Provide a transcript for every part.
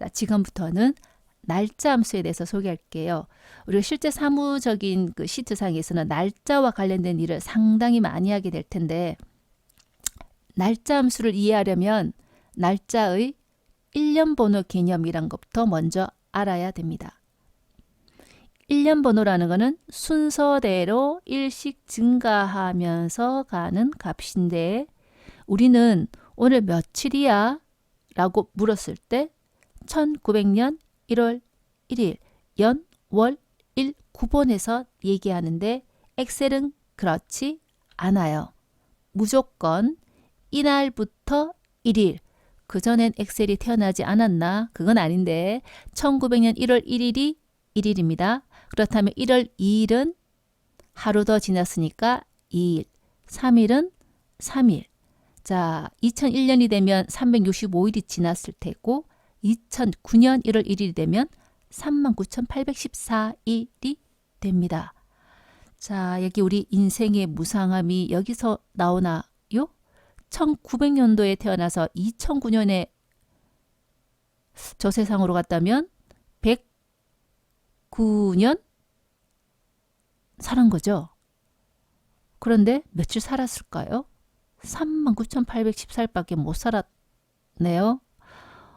자, 지금부터는 날짜 함수에 대해서 소개할게요. 우리가 실제 사무적인 그 시트상에서는 날짜와 관련된 일을 상당히 많이 하게 될 텐데, 날짜 함수를 이해하려면 날짜의 일련 번호 개념이란 것부터 먼저 알아야 됩니다. 일련 번호라는 것은 순서대로 일씩 증가하면서 가는 값인데, 우리는 오늘 며칠이야? 라고 물었을 때 1900년 1월 1일 연, 월, 일, 9번에서 얘기하는데, 엑셀은 그렇지 않아요. 무조건 이날부터 1일, 그전엔 엑셀이 태어나지 않았나? 그건 아닌데 1900년 1월 1일이 1일입니다. 그렇다면 1월 2일은 하루 더 지났으니까 2일, 3일은 3일. 자, 2001년이 되면 365일이 지났을 테고 2009년 1월 1일이 되면 39,814일이 됩니다. 자, 여기 우리 인생의 무상함이 여기서 나오나요? 1900년도에 태어나서 2009년에 저 세상으로 갔다면 109년 살은 거죠. 그런데 며칠 살았을까요? 39,814일밖에 못 살았네요.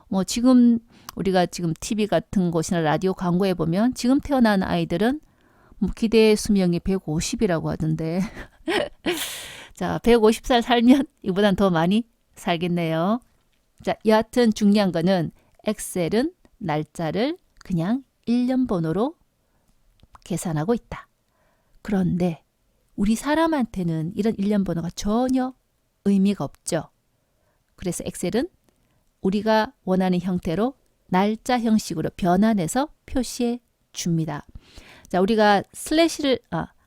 뭐 지금 우리가 지금 TV 같은 곳이나 라디오 광고에 보면 지금 태어난 아이들은 뭐 기대 수명이 150이라고 하던데 자, 150살 살면 이보단 더 많이 살겠네요. 자, 여하튼 중요한 거는 엑셀은 날짜를 그냥 일련 번호로 계산하고 있다. 그런데 우리 사람한테는 이런 일련 번호가 전혀 의미가 없죠. 그래서 엑셀은 우리가 원하는 형태로 날짜 형식으로 변환해서 표시해 줍니다. 자, 우리가 슬래시를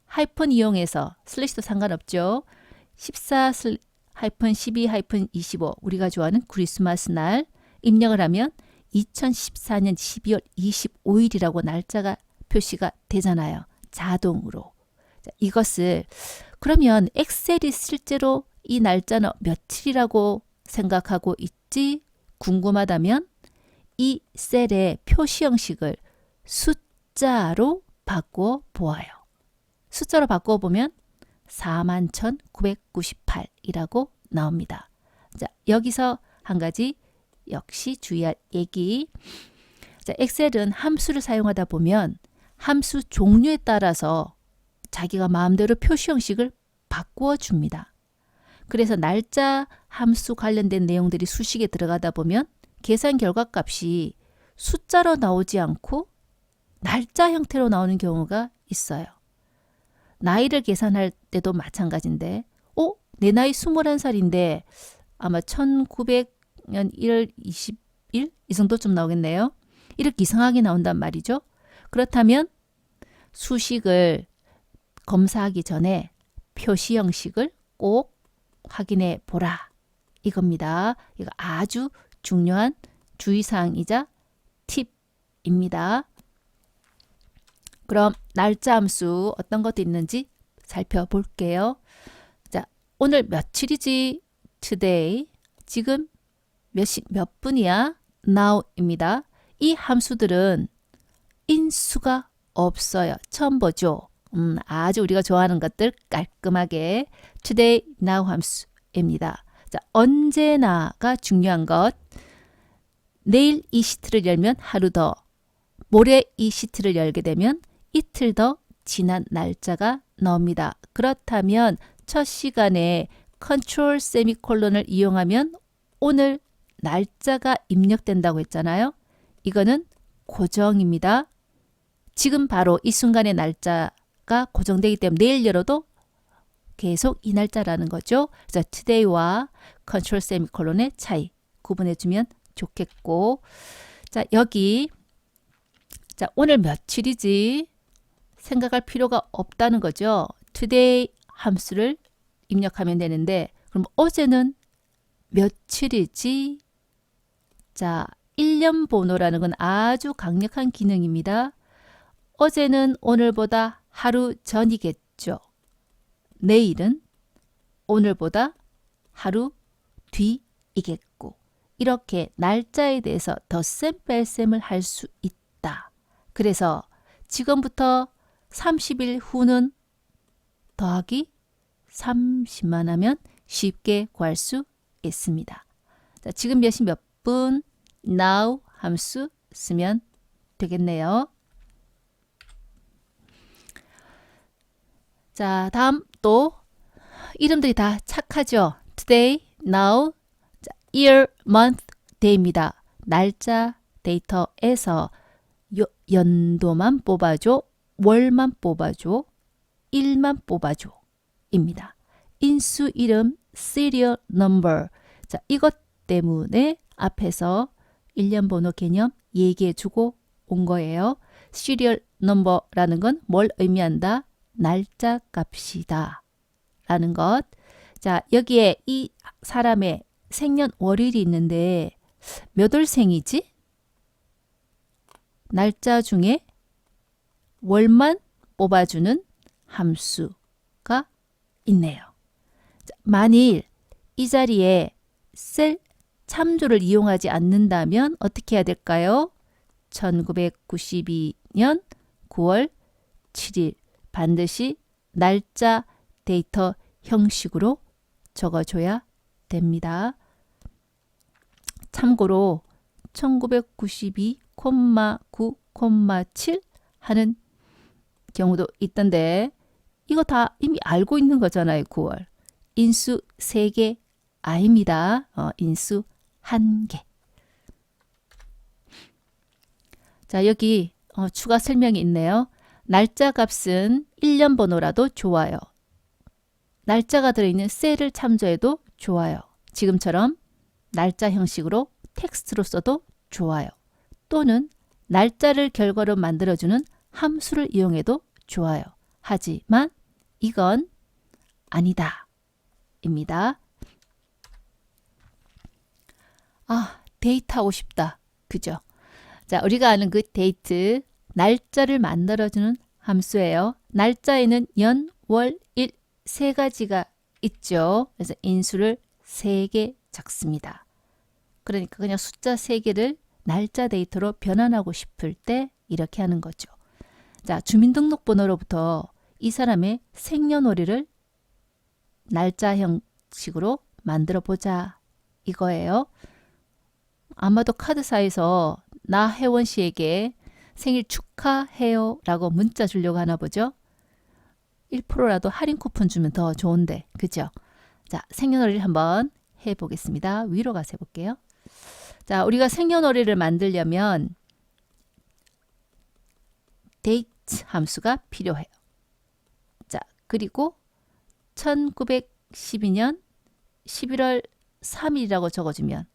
하이픈 이용해서 슬래시도 상관없죠. 14-12-25 우리가 좋아하는 크리스마스 날 입력을 하면 2014년 12월 25일이라고 날짜가 표시가 되잖아요. 자동으로. 자, 이것을 그러면 엑셀이 실제로 이 날짜는 며칠이라고 생각하고 있지 궁금하다면 이 셀의 표시 형식을 숫자로 바꾸어 보아요. 숫자로 바꾸어 보면 41,998이라고 나옵니다. 자, 여기서 한 가지 역시 주의할 얘기. 자, 엑셀은 함수를 사용하다 보면 함수 종류에 따라서 자기가 마음대로 표시 형식을 바꾸어 줍니다. 그래서 날짜 함수 관련된 내용들이 수식에 들어가다 보면 계산 결과값이 숫자로 나오지 않고 날짜 형태로 나오는 경우가 있어요. 나이를 계산할 때도 마찬가지인데 내 나이 21살인데 아마 1900년 1월 20일 이 정도쯤 나오겠네요. 이렇게 이상하게 나온단 말이죠. 그렇다면 수식을 검사하기 전에 표시 형식을 꼭 확인해 보라 이겁니다. 이거 아주 중요한 주의사항이자 팁입니다. 그럼 날짜 함수 어떤 것도 있는지 살펴볼게요. 자, 오늘 며칠이지? today. 지금 몇 분이야? now입니다. 이 함수들은 인수가 없어요. 처음 보죠? 아주 우리가 좋아하는 것들 깔끔하게 today, now 함수입니다. 자, 언제나가 중요한 것. 내일 이 시트를 열면 하루 더, 모레 이 시트를 열게 되면 이틀 더 지난 날짜가 나옵니다. 그렇다면 첫 시간에 컨트롤 세미콜론을 이용하면 오늘 날짜가 입력된다고 했잖아요. 이거는 고정입니다. 지금 바로 이 순간의 날짜가 고정되기 때문에 내일 열어도 계속 이 날짜라는 거죠. 그래서 today와 컨트롤 세미콜론의 차이 구분해 주면 좋겠고, 자, 여기 자, 오늘 며칠이지 생각할 필요가 없다는 거죠. today 함수를 입력하면 되는데, 그럼 어제는 며칠이지? 자, 일련 번호라는 건 아주 강력한 기능입니다. 어제는 오늘보다 하루 전이겠죠. 내일은 오늘보다 하루 뒤이겠고, 이렇게 날짜에 대해서 덧셈 뺄셈을 할 수 있다. 그래서 지금부터 30일 후는 더하기 30만 하면 쉽게 구할 수 있습니다. 자, 지금 몇 시 몇 분 now 함수 쓰면 되겠네요. 자, 다음 또 이름들이 다 착하죠. today, now, 자, year, month, day입니다. 날짜 데이터에서 연도만 뽑아줘, 월만 뽑아줘, 일만 뽑아줘 입니다. 인수 이름, serial number. 자, 이것 때문에 앞에서 일련 번호 개념 얘기해주고 온 거예요. serial number라는 건 뭘 의미한다? 날짜 값이다 라는 것. 자, 여기에 이 사람의 생년월일이 있는데 몇 월생이지? 날짜 중에 월만 뽑아주는 함수가 있네요. 자, 만일 이 자리에 셀 참조를 이용하지 않는다면 어떻게 해야 될까요? 1992년 9월 7일 반드시 날짜 데이터 형식으로 적어줘야 됩니다. 참고로 1992,9,7 하는 경우도 있던데 이거 다 이미 알고 있는 거잖아요. 9월. 인수 3개 아닙니다. 인수 1개. 자, 여기 추가 설명이 있네요. 날짜 값은 1년 번호라도 좋아요. 날짜가 들어있는 셀을 참조해도 좋아요. 지금처럼 날짜 형식으로 텍스트로 써도 좋아요. 또는 날짜를 결과로 만들어주는 함수를 이용해도 좋아요. 하지만 이건 아니다 입니다. 아, 데이트 하고 싶다. 그죠? 자, 우리가 아는 그 데이트, 날짜를 만들어주는 함수예요. 날짜에는 연, 월, 일 세 가지가 있죠. 그래서 인수를 3개 적습니다. 그러니까 그냥 숫자 3개를 날짜 데이터로 변환하고 싶을 때 이렇게 하는 거죠. 자, 주민등록번호로부터 이 사람의 생년월일을 날짜 형식으로 만들어 보자 이거예요. 아마도 카드사에서 나 혜원 씨에게 생일 축하해요 라고 문자 주려고 하나 보죠. 1%라도 할인 쿠폰 주면 더 좋은데, 그죠? 자, 생년월일 한번 해보겠습니다. 위로 가서 해볼게요. 자, 우리가 생년월일을 만들려면 date 함수가 필요해요. 자, 그리고 1912년 11월 3일이라고 적어주면,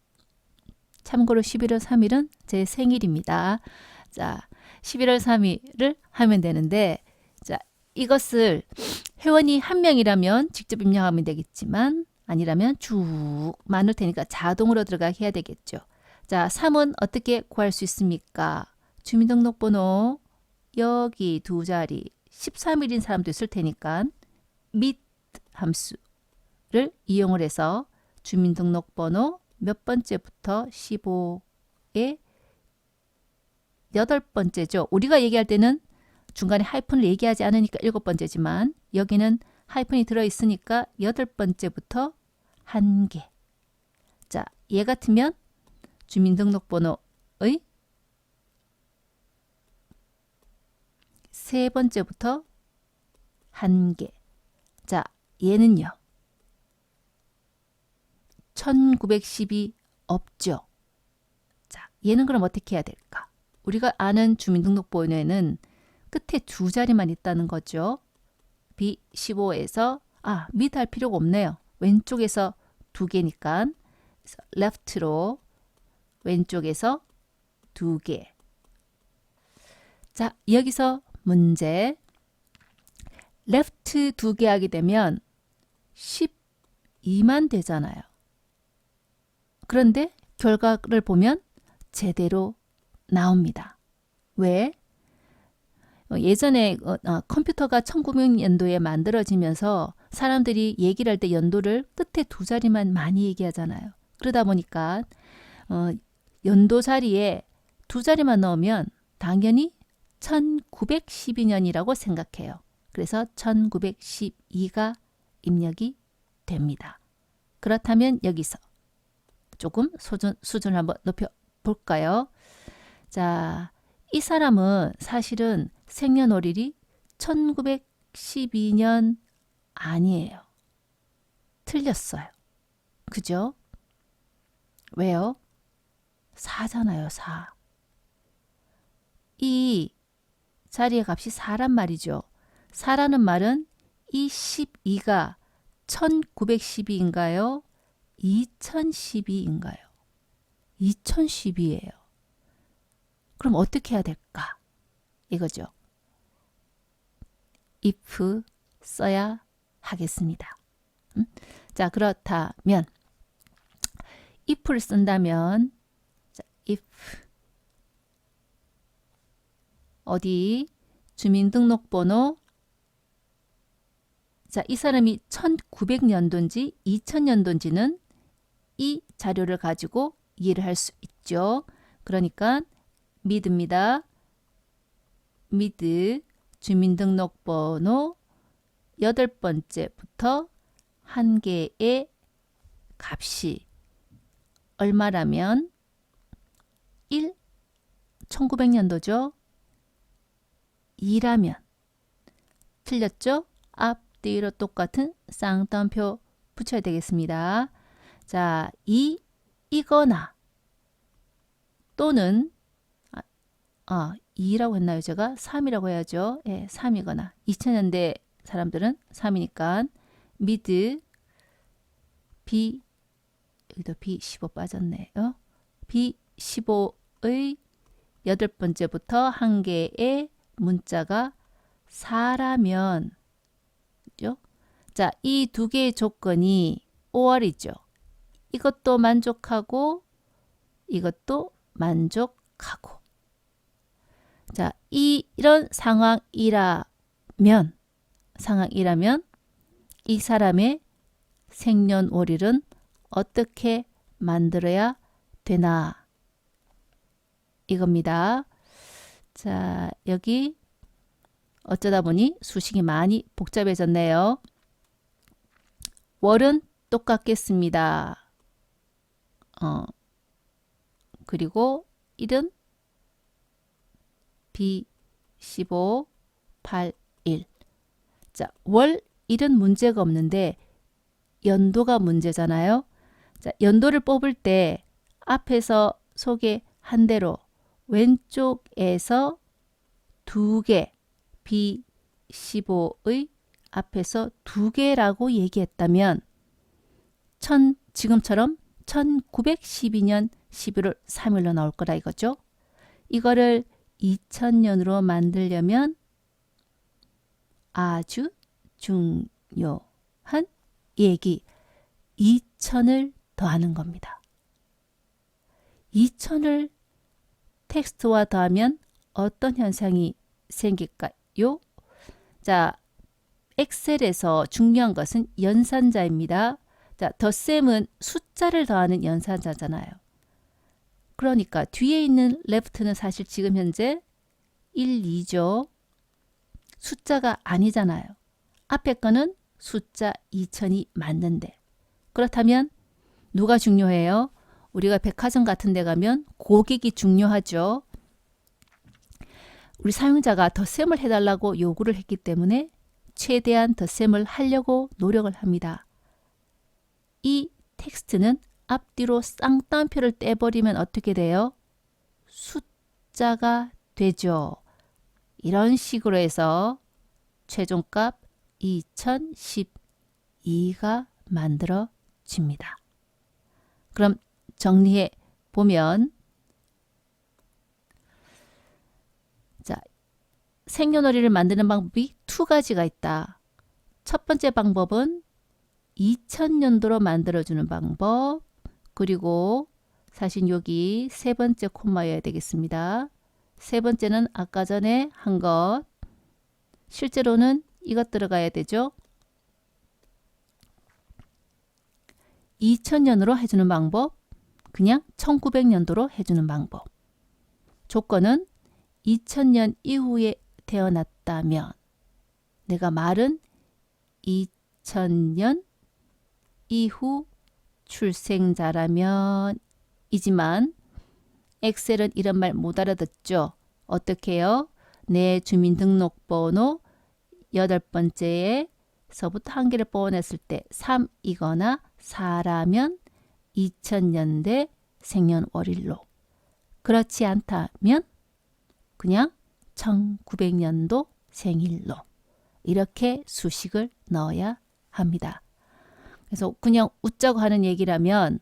참고로 11월 3일은 제 생일입니다. 자, 11월 3일을 하면 되는데, 자, 이것을 회원이 한 명이라면 직접 입력하면 되겠지만 아니라면 쭉 많을 테니까 자동으로 들어가게 해야 되겠죠. 자, 3은 어떻게 구할 수 있습니까? 주민등록번호 여기 두 자리 13일인 사람도 있을 테니까 mit 함수를 이용을 해서 주민등록번호 몇 번째부터 15의 8번째죠. 우리가 얘기할 때는 중간에 하이픈을 얘기하지 않으니까 7번째지만 여기는 하이픈이 들어있으니까 8번째부터 1개. 자, 얘 같으면 주민등록번호의 3번째부터 1개. 자, 얘는요. 1912 없죠. 자, 얘는 그럼 어떻게 해야 될까? 우리가 아는 주민등록번호에는 끝에 두 자리만 있다는 거죠. B15에서 밑 할 필요가 없네요. 왼쪽에서 두 개니까 left로 왼쪽에서 두 개. 자, 여기서 문제. left 두 개 하게 되면 12만 되잖아요. 그런데 결과를 보면 제대로 나옵니다. 왜? 예전에 컴퓨터가 1900년도에 만들어지면서 사람들이 얘기를 할 때 연도를 끝에 두 자리만 많이 얘기하잖아요. 그러다 보니까 연도 자리에 두 자리만 넣으면 당연히 1912년이라고 생각해요. 그래서 1912가 입력이 됩니다. 그렇다면 여기서 조금 수준을 한번 높여볼까요? 자, 이 사람은 사실은 생년월일이 1912년 아니에요. 틀렸어요. 그죠? 왜요? 4잖아요, 4. 이 자리의 값이 4란 말이죠. 4라는 말은 이 12가 1912인가요? 2012인가요? 2012예요. 그럼 어떻게 해야 될까? 이거죠. if 써야 하겠습니다. 자, 그렇다면 if를 쓴다면 자, if 어디 주민등록번호 자, 이 사람이 1900년도인지 2000년도인지는 이 자료를 가지고 이해를 할 수 있죠. 그러니까 mid입니다. mid 주민등록번호 8번째부터 한 개의 값이 얼마라면 1, 1900년도죠. 2라면 틀렸죠? 앞뒤로 똑같은 쌍따옴표 붙여야 되겠습니다. 자, 이거나 또는 2라고 했나요? 제가 3이라고 해야죠. 예, 3이거나 2000년대 사람들은 3이니까 mid B 여기도 B15 빠졌네요. B15의 8번째부터 한 개의 문자가 4라면 그죠? 자, 이 두 개의 조건이 or이죠. 이것도 만족하고 이것도 만족하고 자, 이런 상황이라면 이 사람의 생년월일은 어떻게 만들어야 되나 이겁니다. 자, 여기 어쩌다 보니 수식이 많이 복잡해졌네요. 월은 똑같겠습니다. 그리고 일은 B15, 8, 1. 자, 월, 일은 문제가 없는데 연도가 문제잖아요. 자, 연도를 뽑을 때 앞에서 소개한 대로 왼쪽에서 두 개, B15의 앞에서 두 개라고 얘기했다면 지금처럼 1912년 11월 3일로 나올 거라 이거죠. 이거를 2000년으로 만들려면 아주 중요한 얘기 2000을 더하는 겁니다. 2000을 텍스트와 더하면 어떤 현상이 생길까요? 자, 엑셀에서 중요한 것은 연산자입니다. 자, 덧셈은 숫자를 더하는 연산자잖아요. 그러니까 뒤에 있는 left는 사실 지금 현재 1, 2죠. 숫자가 아니잖아요. 앞에 거는 숫자 2000이 맞는데. 그렇다면 누가 중요해요? 우리가 백화점 같은 데 가면 고객이 중요하죠. 우리 사용자가 덧셈을 해달라고 요구를 했기 때문에 최대한 덧셈을 하려고 노력을 합니다. 이 텍스트는 앞뒤로 쌍따옴표를 떼버리면 어떻게 돼요? 숫자가 되죠. 이런 식으로 해서 최종값 2012가 만들어집니다. 그럼 정리해 보면 자, 생년월일을 만드는 방법이 두 가지가 있다. 첫 번째 방법은 2000년도로 만들어주는 방법 그리고 사실 여기 세 번째 콤마여야 되겠습니다. 세 번째는 아까 전에 한 것 실제로는 이것 들어가야 되죠. 2000년으로 해주는 방법 그냥 1900년도로 해주는 방법. 조건은 2000년 이후에 태어났다면, 내가 말은 2000년 이후 출생자라면 이지만 엑셀은 이런 말 못 알아듣죠. 어떻게 해요? 내 주민등록번호 8번째에 서부터 한 개를 뽑아냈을 때 3이거나 4라면 2000년대 생년월일로, 그렇지 않다면 그냥 1900년도 생일로 이렇게 수식을 넣어야 합니다. 그래서 그냥 웃자고 하는 얘기라면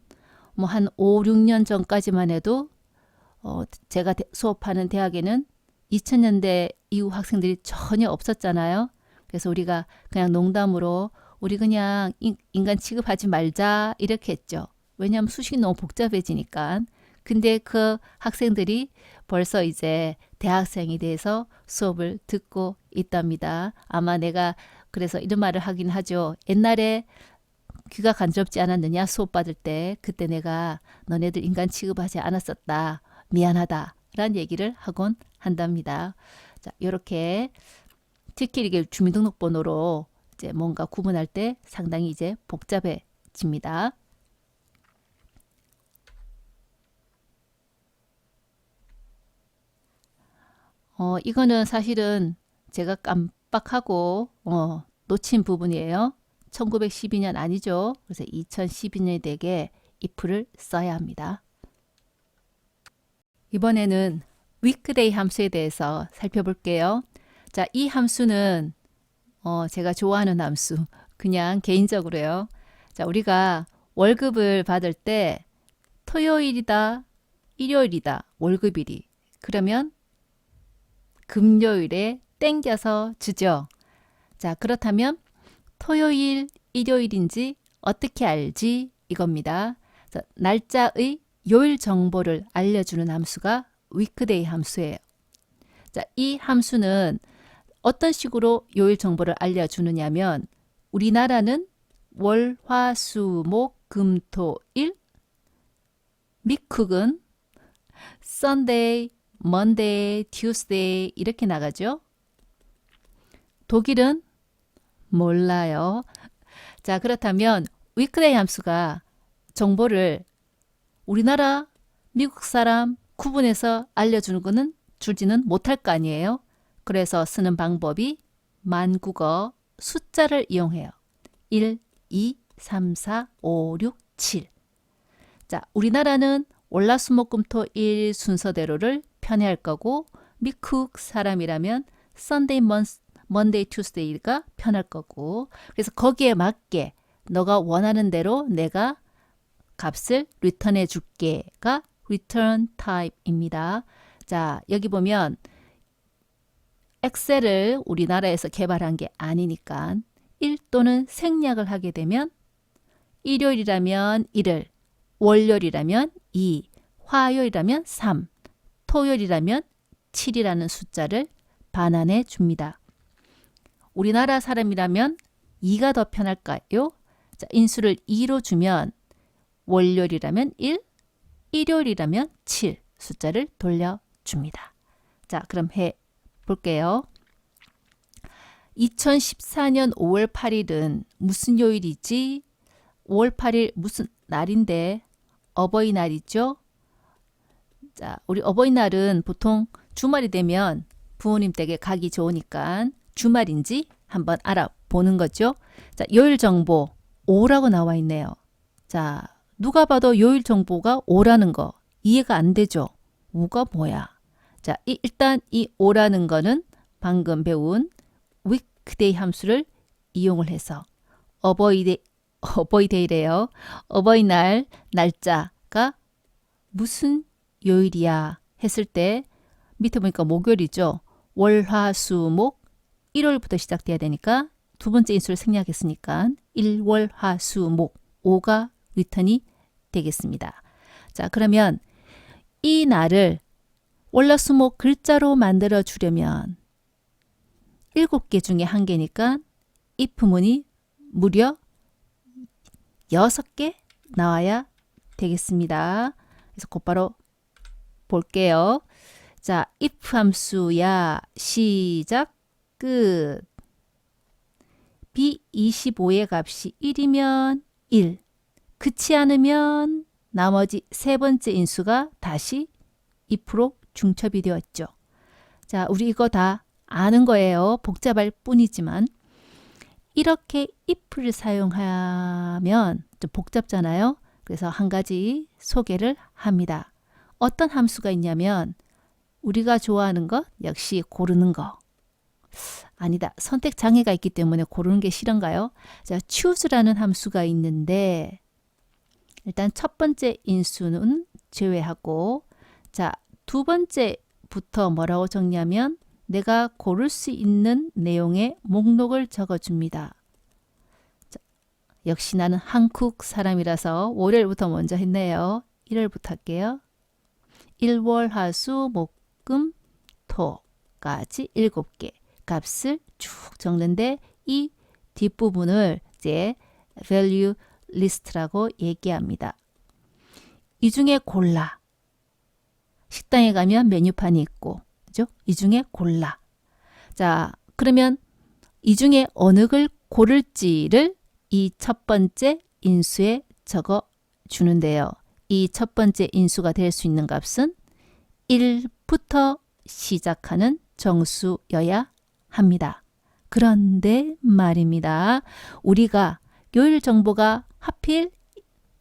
뭐 한 5, 6년 전까지만 해도 제가 수업하는 대학에는 2000년대 이후 학생들이 전혀 없었잖아요. 그래서 우리가 그냥 농담으로 우리 그냥 인간 취급하지 말자 이렇게 했죠. 왜냐하면 수식이 너무 복잡해지니까. 근데 그 학생들이 벌써 이제 대학생이 돼서 수업을 듣고 있답니다. 아마 내가 그래서 이런 말을 하긴 하죠. 옛날에 귀가 간지럽지 않았느냐 수업 받을 때, 그때 내가 너네들 인간 취급하지 않았었다, 미안하다 라는 얘기를 하곤 한답니다. 자, 이렇게 특히 이게 주민등록번호로 이제 뭔가 구분할 때 상당히 이제 복잡해집니다. 이거는 사실은 제가 깜빡하고 놓친 부분이에요. 1912년 아니죠. 그래서 2012년이 되게 if를 써야 합니다. 이번에는 weekday 함수에 대해서 살펴볼게요. 자, 이 함수는 제가 좋아하는 함수, 그냥 개인적으로요. 자, 우리가 월급을 받을 때 토요일이다, 일요일이다, 월급일이, 그러면 금요일에 땡겨서 주죠. 자, 그렇다면 토요일, 일요일인지 어떻게 알지? 이겁니다. 자, 날짜의 요일 정보를 알려주는 함수가 weekday 함수예요. 자, 이 함수는 어떤 식으로 요일 정보를 알려주느냐면, 우리나라는 월, 화, 수, 목, 금, 토, 일, 미국은 Sunday, Monday, Tuesday 이렇게 나가죠. 독일은 몰라요. 자, 그렇다면 weekday 함수가 정보를 우리나라, 미국 사람 구분해서 알려주는 거는 주지는 못할 거 아니에요. 그래서 쓰는 방법이 만국어 숫자를 이용해요. 1, 2, 3, 4, 5, 6, 7. 자, 우리나라는 월화수목금토 일 순서대로를 편애할 거고, 미국 사람이라면 Sunday, Monday, Tuesday가 편할 거고, 그래서 거기에 맞게 너가 원하는 대로 내가 값을 리턴해 줄게가 return type입니다. 자, 여기 보면 엑셀을 우리나라에서 개발한 게 아니니까 1 또는 생략을 하게 되면 일요일이라면 1을, 월요일이라면 2, 화요일이라면 3, 토요일이라면 7이라는 숫자를 반환해 줍니다. 우리나라 사람이라면 2가 더 편할까요? 자, 인수를 2로 주면 월요일이라면 1, 일요일이라면 7 숫자를 돌려줍니다. 자, 그럼 해 볼게요. 2014년 5월 8일은 무슨 요일이지? 5월 8일 무슨 날인데? 어버이날이죠? 자, 우리 어버이날은 보통 주말이 되면 부모님 댁에 가기 좋으니까 주말인지 한번 알아보는 거죠. 자, 요일 정보 5라고 나와 있네요. 자, 누가 봐도 요일 정보가 5라는 거 이해가 안 되죠? 5가 뭐야? 자, 일단 이 5라는 거는 방금 배운 weekday 함수를 이용을 해서 어버이데이래요. 어버이날 날짜가 무슨 요일이야 했을 때 밑에 보니까 목요일이죠. 월, 화, 수, 목 1월부터 시작돼야 되니까 두 번째 인수를 생략했으니까 1, 월, 화, 수, 목 5가 리턴이 되겠습니다. 자, 그러면 이 날을 월화수목 글자로 만들어 주려면 7개 중에 1개니까 if문이 무려 6개 나와야 되겠습니다. 그래서 곧바로 볼게요. 자, if 함수야. 시작. 끝. B25의 값이 1이면 1. 그치 않으면 나머지 세 번째 인수가 다시 2% 중첩이 되었죠. 자, 우리 이거 다 아는 거예요. 복잡할 뿐이지만 이렇게 if를 사용하면 좀 복잡잖아요. 그래서 한 가지 소개를 합니다. 어떤 함수가 있냐면 우리가 좋아하는 것 역시 고르는 거. 아니다. 선택 장애가 있기 때문에 고르는 게 싫은가요? 자, choose라는 함수가 있는데 일단 첫 번째 인수는 제외하고 자, 두 번째부터 뭐라고 적냐면 내가 고를 수 있는 내용의 목록을 적어줍니다. 자, 역시 나는 한국 사람이라서 월요일부터 먼저 했네요. 1월부터 할게요. 1월 화수 목금 토까지 7개 값을 쭉 적는데 이 뒷부분을 이제 value list라고 얘기합니다. 이 중에 골라. 식당에 가면 메뉴판이 있고, 그죠? 이 중에 골라. 자, 그러면 이 중에 어느 걸 고를지를 이 첫 번째 인수에 적어 주는데요. 이 첫 번째 인수가 될 수 있는 값은 1부터 시작하는 정수여야 합니다. 그런데 말입니다. 우리가 요일 정보가 하필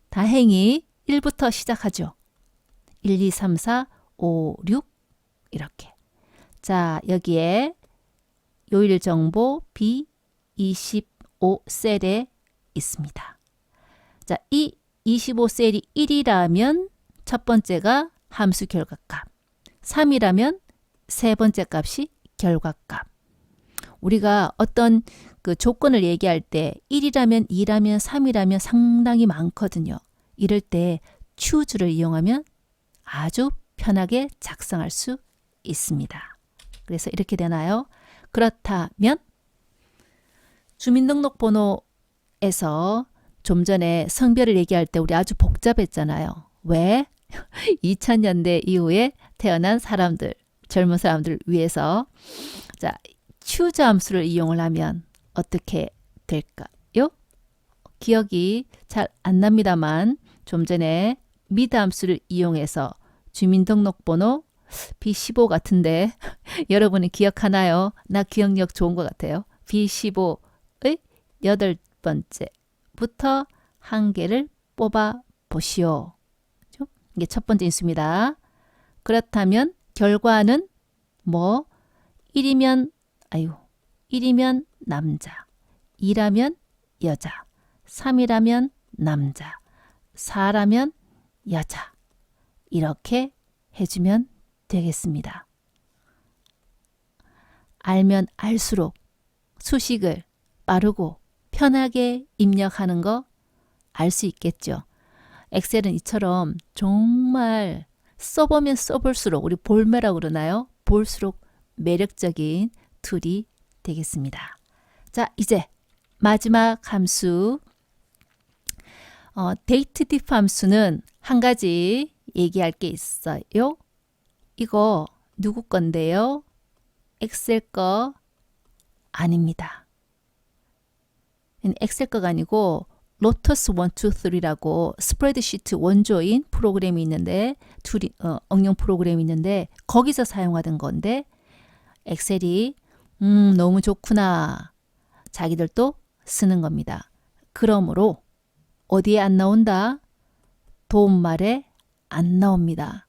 다행히 1부터 시작하죠. 1, 2, 3, 4, 5, 6 이렇게. 자, 여기에 요일 정보 B25 셀에 있습니다. 자, 이 25셀이 1이라면 첫 번째가 함수 결과값, 3이라면 세 번째 값이 결과값. 우리가 어떤 그 조건을 얘기할 때 1이라면 2라면 3이라면 상당히 많거든요. 이럴 때 choose를 이용하면 아주 편하게 작성할 수 있습니다. 그래서 이렇게 되나요? 그렇다면 주민등록번호에서 좀 전에 성별을 얘기할 때 우리 아주 복잡했잖아요. 왜? 2000년대 이후에 태어난 사람들, 젊은 사람들을 위해서 자, choose 함수를 이용을 하면 어떻게 될까요? 기억이 잘 안 납니다만 좀 전에 mid 함수를 이용해서 주민등록번호 B15 같은데 여러분이 기억하나요? 나 기억력 좋은 것 같아요. B15의 8번째부터 한 개를 뽑아 보시오. 이게 첫 번째 인수입니다. 그렇다면 결과는 뭐 1이면 남자, 2라면 여자, 3이라면 남자, 4라면 여자 이렇게 해주면 되겠습니다. 알면 알수록 수식을 빠르고 편하게 입력하는 거 알 수 있겠죠. 엑셀은 이처럼 정말 써보면 써볼수록 우리 볼매라고 그러나요? 볼수록 매력적인 툴이 되겠습니다. 자, 이제 마지막 함수 date diff 함수는 한 가지 얘기할 게 있어요. 이거 누구 건데요? 엑셀 거 아닙니다. 엑셀 거가 아니고 로터스 1, 2, 3라고 스프레드시트 원조인 프로그램이 있는데 응용 프로그램이 있는데 거기서 사용하던 건데 엑셀이 너무 좋구나. 자기들도 쓰는 겁니다. 그러므로 어디에 안 나온다? 도움말에 안 나옵니다.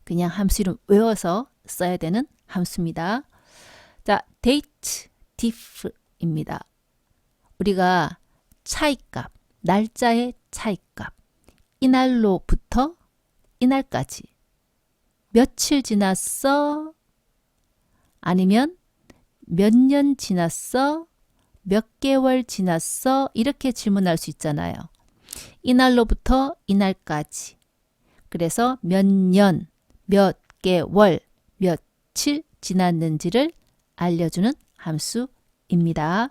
그냥 함수 이름 외워서 써야 되는 함수입니다. 자, date diff입니다. 우리가 차이값, 날짜의 차이값, 이날로부터 이날까지 며칠 지났어? 아니면 몇 년 지났어? 몇 개월 지났어? 이렇게 질문할 수 있잖아요. 이날로부터 이날까지. 그래서 몇 년, 몇 개월, 며칠 지났는지를 알려주는 함수입니다.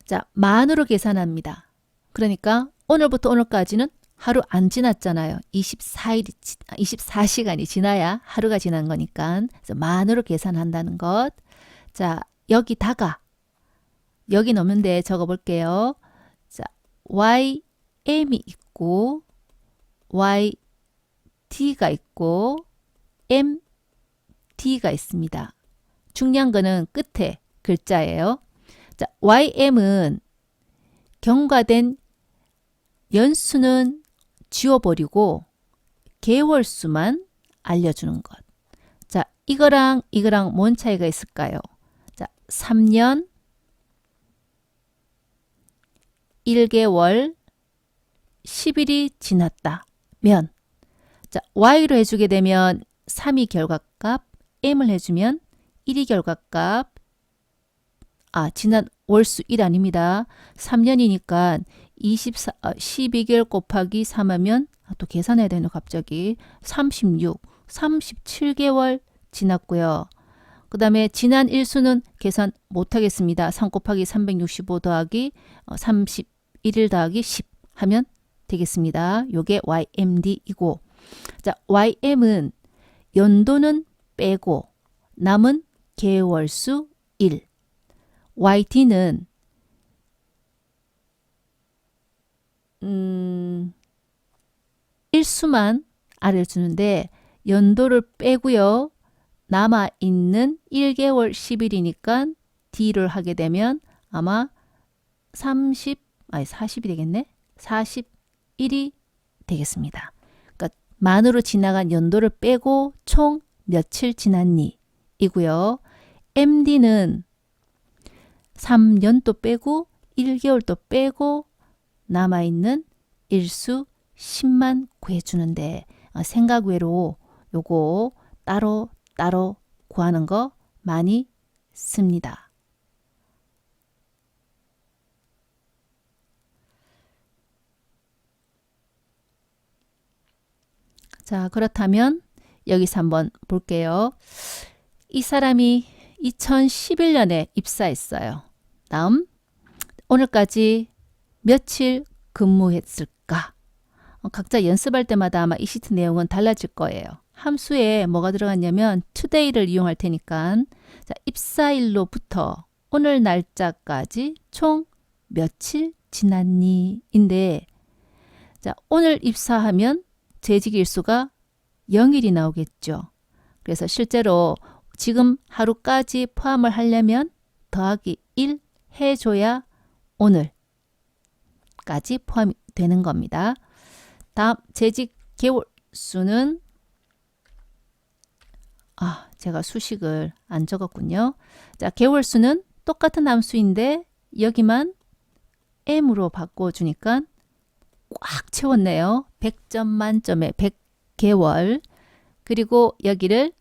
자, 만으로 계산합니다. 그러니까 오늘부터 오늘까지는 하루 안 지났잖아요. 24시간이 지나야 하루가 지난 거니까. 그래서 만으로 계산한다는 것. 자, 여기다가 여기 넣는데 적어볼게요. 자, ym이 있고 yd가 있고 md가 있습니다. 중요한 거는 끝에 글자예요. 자, ym은 경과된 연수는 지워버리고 개월수만 알려주는 것. 자, 이거랑 뭔 차이가 있을까요? 자, 3년 1개월 10일이 지났다면, 자, y로 해주게 되면 3이 결과값, m을 해주면 1이 결과값, 지난 월수 1 아닙니다. 3년이니까 12개월 곱하기 3하면 또 계산해야 되네 갑자기. 36, 37개월 지났고요. 그 다음에 지난 일수는 계산 못하겠습니다. 3 곱하기 365 더하기 31일 더하기 10 하면 되겠습니다. 요게 YMD이고, 자, YM은 연도는 빼고 남은 개월수 1, YD는 일수만 알려주는데 연도를 빼고요. 남아있는 1개월 10일이니까 D를 하게 되면 아마 40이 되겠네. 41이 되겠습니다. 그러니까 만으로 지나간 연도를 빼고 총 며칠 지났니 이고요. MD는 3년도 빼고 1개월도 빼고 남아있는 일수 10만 구해주는데 생각 외로 요거 따로 구하는 거 많이 씁니다. 자, 그렇다면 여기서 한번 볼게요. 이 사람이 2011년에 입사했어요. 다음, 오늘까지 며칠 근무했을까? 각자 연습할 때마다 아마 이 시트 내용은 달라질 거예요. 함수에 뭐가 들어갔냐면 today를 이용할 테니까, 자, 입사일로부터 오늘 날짜까지 총 며칠 지났니? 인데, 자, 오늘 입사하면 재직 일수가 0일이 나오겠죠. 그래서 실제로 지금 하루까지 포함을 하려면 더하기 1 해줘야 오늘까지 포함이 되는 겁니다. 다음 재직 개월 수는 제가 수식을 안 적었군요. 자, 개월 수는 똑같은 함수인데 여기만 m으로 바꿔주니까 꽉 채웠네요. 100점 만점에 100개월. 그리고 여기를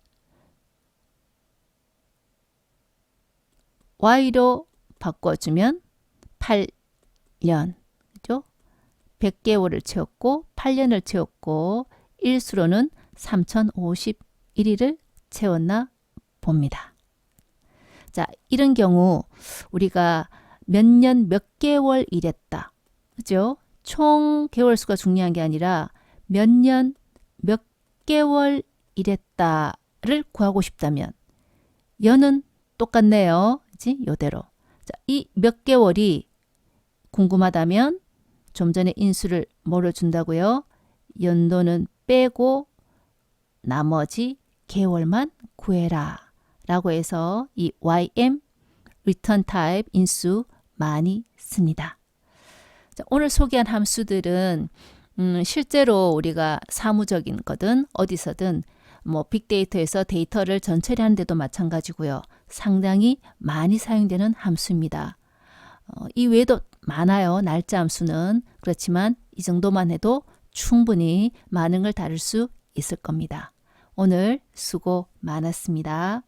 y로 바꿔주면 8년. 그죠? 100개월을 채웠고 8년을 채웠고 일수로는 3051일을 채웠나 봅니다. 자, 이런 경우 우리가 몇 년 몇 개월 일했다. 그죠? 총 개월 수가 중요한 게 아니라 몇 년 몇 개월 일했다를 구하고 싶다면 연은 똑같네요. 그치? 요대로. 자, 이 몇 개월이 궁금하다면 좀 전에 인수를 뭐로 준다고요? 연도는 빼고 나머지 개월만 구해라 라고 해서 이 YM return type 인수 많이 씁니다. 자, 오늘 소개한 함수들은 실제로 우리가 사무적인 거든 어디서든 뭐 빅데이터에서 데이터를 전처리하는 데도 마찬가지고요. 상당히 많이 사용되는 함수입니다. 이 외에도 많아요. 날짜 함수는. 그렇지만 이 정도만 해도 충분히 많은 걸 다룰 수 있을 겁니다. 오늘 수고 많았습니다.